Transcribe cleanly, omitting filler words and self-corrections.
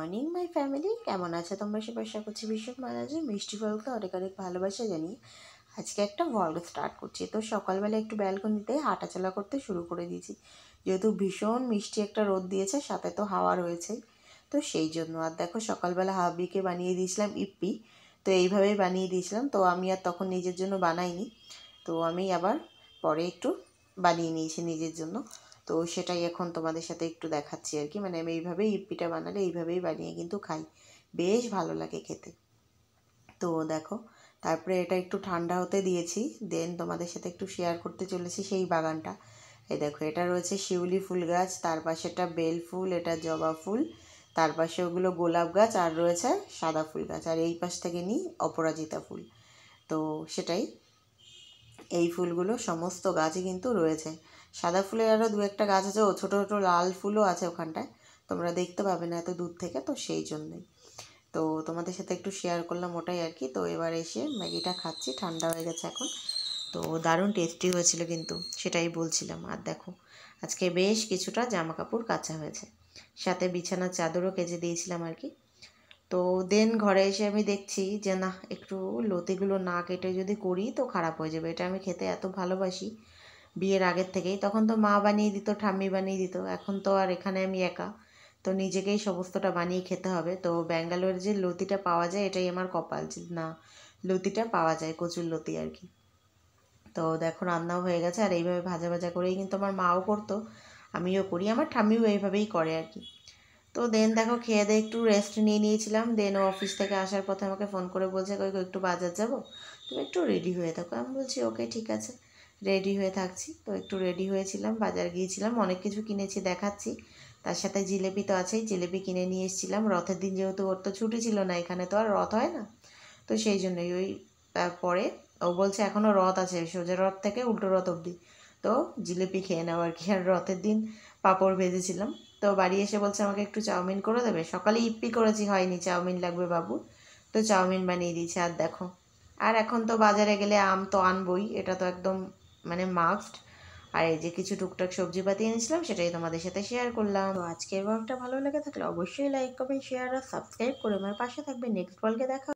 Morning my family, কেমন আছে তোমরা সবাই? আশা করছি ভীষণ ভালো আছে। মিষ্টি ফলকে অনেক অনেক ভালোবাসা জানিয়ে আজকে একটা ভ্লগ স্টার্ট করছি। তো সকালবেলা একটু ব্যালকনিতে হাঁটাচলা করতে শুরু করে দিয়েছি, যেহেতু ভীষণ মিষ্টি একটা রোদ দিয়েছে, সাথে তো হাওয়া রয়েছেই। তো সেই জন্য আর দেখো, সকালবেলা হাবিকে বানিয়ে দিয়েছিলাম ইপ্পি। তো এইভাবেই বানিয়ে দিয়েছিলাম, তো আমি আর তখন নিজের জন্য বানাইনি, তো আমি আবার পরে একটু বানিয়ে নিয়েছি নিজের জন্য। তো সেটাই এখন তোমাদের সাথে একটু দেখাচ্ছি আর কি। মানে আমি এইভাবেই ইপ্পিটা বানালে এইভাবেই বানিয়ে কিন্তু খাই, বেশ ভালো লাগে খেতে। তো দেখো, তারপরে এটা একটু ঠান্ডা হতে দিয়েছি, দেন তোমাদের সাথে একটু শেয়ার করতে চলেছি সেই বাগানটা। এই দেখো, এটা রয়েছে শিউলি ফুল গাছ, তার পাশে এটা বেল ফুল, এটা জবা ফুল, তার পাশে ওগুলো গোলাপ গাছ, আর রয়েছে সাদা ফুল গাছ, আর এই পাশ থেকে নিই অপরাজিতা ফুল। তো সেটাই, এই ফুলগুলো সমস্ত গাছই কিন্তু রয়েছে। সাদা ফুলের আরও দু একটা গাছ আছে, ও ছোটো ছোটো লাল ফুলও আছে ওখানটায়, তোমরা দেখতে পাবে না এত দূর থেকে, তো সেই জন্যই তো তোমাদের সাথে একটু শেয়ার করলাম ওটাই আর কি। তো এবার এসে ম্যাগিটা খাচ্ছি, ঠান্ডা হয়ে গেছে এখন। তো দারুণ টেস্টি হয়েছিল কিন্তু, সেটাই বলছিলাম। আর দেখো, আজকে বেশ কিছুটা জামা কাপড় কাচা হয়েছে, সাথে বিছানার চাদরও কেচে দিয়েছিলাম আর কি। তো দেন ঘরে এসে আমি দেখছি যে না, একটু লতিগুলো না কেটে যদি করি তো খারাপ হয়ে যাবে। এটা আমি খেতে এত ভালোবাসি বিয়ের আগের থেকেই, তখন তো মা বানিয়ে দিত, ঠাম্মি বানিয়ে দিত, এখন তো আর এখানে আমি একা, তো নিজেকেই সমস্তটা বানিয়ে খেতে হবে। তো ব্যাঙ্গালোরে যে লতিটা পাওয়া যায়, এটাই আমার কপাল যে না, লতিটা পাওয়া যায়, কচুর লতি আর কি। তো দেখো, রান্নাও হয়ে গেছে, আর এইভাবে ভাজা ভাজা করেই কিন্তু আমার মাও করতো, আমিও করি, আমার ঠাম্মিও এইভাবেই করে আর কি। তো দেন দেখো, খেয়ে দিয়ে একটু রেস্ট নিয়ে নিয়েছিলাম। দেন ও অফিস থেকে আসার পথে আমাকে ফোন করে বলছে, কই কই একটু বাজার যাবো, তুমি একটু রেডি হয়ে থাকো। আমি বলছি ওকে ঠিক আছে, রেডি হয়ে থাকছি। তো একটু রেডি হয়েছিলাম, বাজার গিয়েছিলাম, অনেক কিছু কিনেছি দেখাচ্ছি। তার সাথে জিলেপি তো আছেই, জিলেপি কিনে নিয়ে এসেছিলাম। রথের দিন যেহেতু ওর তো ছুটি ছিল না, এখানে তো আর রথ হয় না, তো সেই জন্যই ওই তারপরে ও বলছে এখনও রথ আছে, সোজা রথ থেকে উল্টো রথ অবধি, তো জিলিপি খেয়ে নেওয়া আর কি। আর রথের দিন পাঁপড় ভেজেছিলাম। তো বাড়ি এসে বলছে আমাকে একটু চাউমিন করে দেবে, সকালে ইপ্পি করেছি, হয়নি, চাউমিন লাগবে বাবু, তো চাউমিন বানিয়ে দিয়েছে। আর দেখো, আর এখন তো বাজারে গেলে আম তো আনবই, এটা তো একদম মানে মাস্ট। আর এই যে কিছু টুকটাক সবজিপাতি এনেছিলাম, সেটাই তোমাদের সাথে শেয়ার করলাম। তো আজকের ব্লগটা ভালো লেগে থাকলে অবশ্যই লাইক, কমেন্ট, শেয়ার আর সাবস্ক্রাইব করে আমার পাশে থাকবে। নেক্সট ব্লগে দেখা